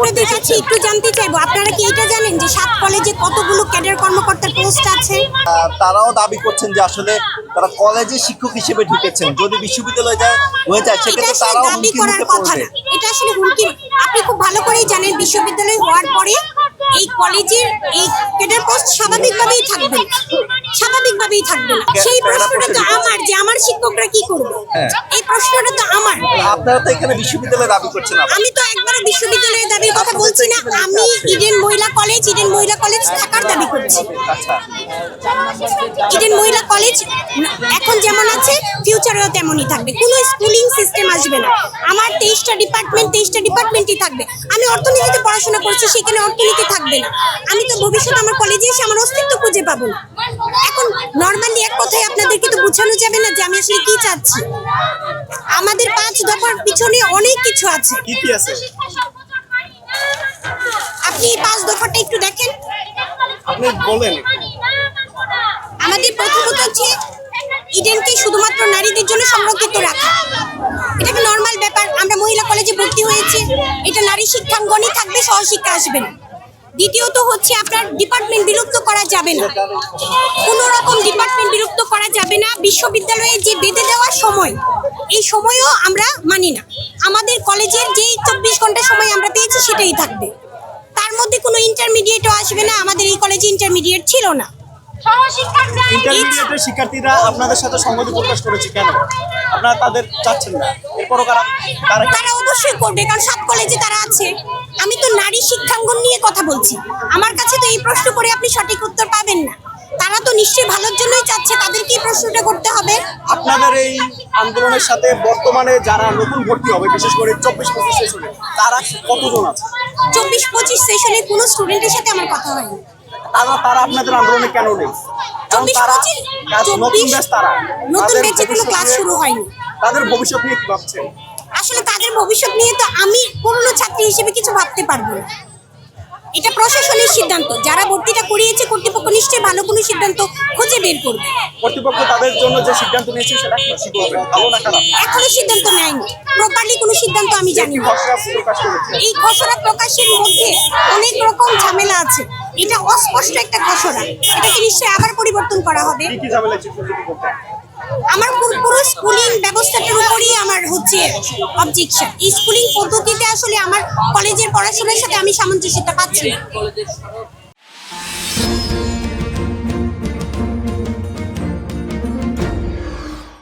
আপনাদের কাছে একটু জানতে চাইবো, আপনারা কি এটা জানেন যে 7 কলেজে কতগুলো ক্যাডার কর্মকর্তার পোস্ট আছে? তারাও দাবি করছেন যে আসলে তারা কলেজে শিক্ষক হিসেবে ঢুকেছেন, যদি বিশ্ববিদ্যালয় হয়ে যায় এটা সেক্ষেত্রে আসলে তারাও দাবি হুমকির করার মুখে কথা পড়বে। না, এটা আসলে হুমকি। আপনি খুব ভালো করেই জানেন বিশ্ববিদ্যালয় হওয়ার পরে এই কলেজের এই ক্যাডার পোস্ট স্বাভাবিকভাবেই থাকবে, স্বাভাবিকভাবেই থাকবে না। সেই প্রশ্নটা তো আমার, যে আমার শিক্ষকরা কি করবে, এই প্রশ্নটা তো আমার। আপনারা তো এখানে বিশ্ববিদ্যালয়ে দাবি করছেন আবার। আমি তো একবারে বিশ্ববিদ্যালয়ের দাবির কথা বলছি না, আমি ইডেন মহিলা কলেজ থাকার দাবি করছি। আচ্ছা, ইডেন মহিলা কলেজ এখন যেমন আছে ফিউচারেও তেমনই থাকবে, কোনো স্কুলিং সিস্টেম আসবে না। আমার 23টা ডিপার্টমেন্টই থাকবে। আমি অর্থনীতিতে পড়াশোনা করছি, সেখানে অর্থনীতি থাকবে না। আমি তো ভবিষ্যতে আমার কলেজে এসে আমার অস্তিত্ব খুঁজে পাবো না। এখন নর্মালি এক কথায় আপনাদেরকে তো বোঝানো যাবে না যে আমি আসলে কি চাচ্ছি। আমাদের 5 দফার পিছনে অনেক কিছু আছে। কি কি আছে আপনি এই 5 দফাটা একটু দেখেন। আপনি বলেন। আমাদের প্রথমত হচ্ছে ইডেনকে শুধুমাত্র নারীদের জন্য সংরক্ষিত রাখা, এটা একটা নর্মাল ব্যাপার। আমরা মহিলা কলেজে ভর্তি হয়েছে, এটা নারী শিক্ষাঙ্গনই থাকবে, সহশিক্ষা আসবে না। দ্বিতীয়ত হচ্ছে আপনার ডিপার্টমেন্ট বিলুপ্ত করা যাবে না, কোনো রকম ডিপার্টমেন্ট বিলুপ্ত করা যাবে না। বিশ্ববিদ্যালয়ে যে বেঁধে দেওয়ার সময়, এই সময়ও আমরা মানি না। আমাদের কলেজের যেই 24 ঘন্টা সময় আমরা পেয়েছি সেটাই থাকবে, তার মধ্যে কোনো ইন্টারমিডিয়েটও আসবে না। আমাদের এই কলেজে ইন্টারমিডিয়েট ছিল না। ইন্টারমিডিয়েটের শিক্ষার্থীরা আপনাদের সাথে সংহতি প্রকাশ করেছে কেন? আপনারা তাদের চাচ্ছেন না, এরপরও তারা অবশ্যই করবে, কারণ 7 কলেজে তারা আছে। আমি তো নারী শিক্ষাঙ্গন নিয়ে কথা বলছি, আমার কাছে তো এই প্রশ্ন করে আপনি সঠিক উত্তর পাবেন না। তারা তো নিশ্চয়ই ভালোর জন্যই চাচ্ছে, তাদেরকে এই প্রশ্নটা করতে হবে। আপনাদের এই আন্দোলনের সাথে বর্তমানে যারা নতুন ভর্তি হবে, বিশেষ করে 24-25 সেশনে, তারা কতজন আছে? 24-25 সেশনে কোনো স্টুডেন্টের সাথে আমার কথা হয়নি। তারা আপনাদের আন্দোলনে কেন নেই? কারণ তারা নতুন ব্যাচ, নতুন ব্যাচে কোনো ক্লাস শুরু হয়নি। তাদের ভবিষ্যৎ নিয়ে কি ভাবছেন? আসলে তাদের ভবিষ্যৎ নিয়ে তো আমি পুরনো ছাত্রী হিসেবে কিছু ভাবতে পারবো না। এটা প্রশাসনের সিদ্ধান্ত, যারা ভর্তিটা করিয়েছে কর্তৃপক্ষ নিশ্চয়ই ভালো কোনো সিদ্ধান্ত খুঁজে বের করবে। কর্তৃপক্ষ তাদের জন্য যে সিদ্ধান্ত নিয়েছে সেটা কি বলবেন, ভালো না খারাপ? এখনো সিদ্ধান্ত নেয়নি, প্রপারলি কোনো সিদ্ধান্ত আমি জানি না। খসড়া প্রকাশ করেছে। এই খসড়া প্রকাশের মধ্যে অনেক রকম ঝামেলা আছে, এটা অস্পষ্ট একটা খসড়া, এটাকে নিশ্চয়ই আবার পরিবর্তন করা হবে। কি কি ঝামেলা চিন্তা করতে? আমার পুরো স্কুলিং ব্যবস্থাটার উপরই আমার হচ্ছে অবজেকশন। এই স্কুলিং পদ্ধতিতে আসলে আমার কলেজের পড়াশোনার সাথে আমি সামঞ্জস্যতা পাচ্ছি না।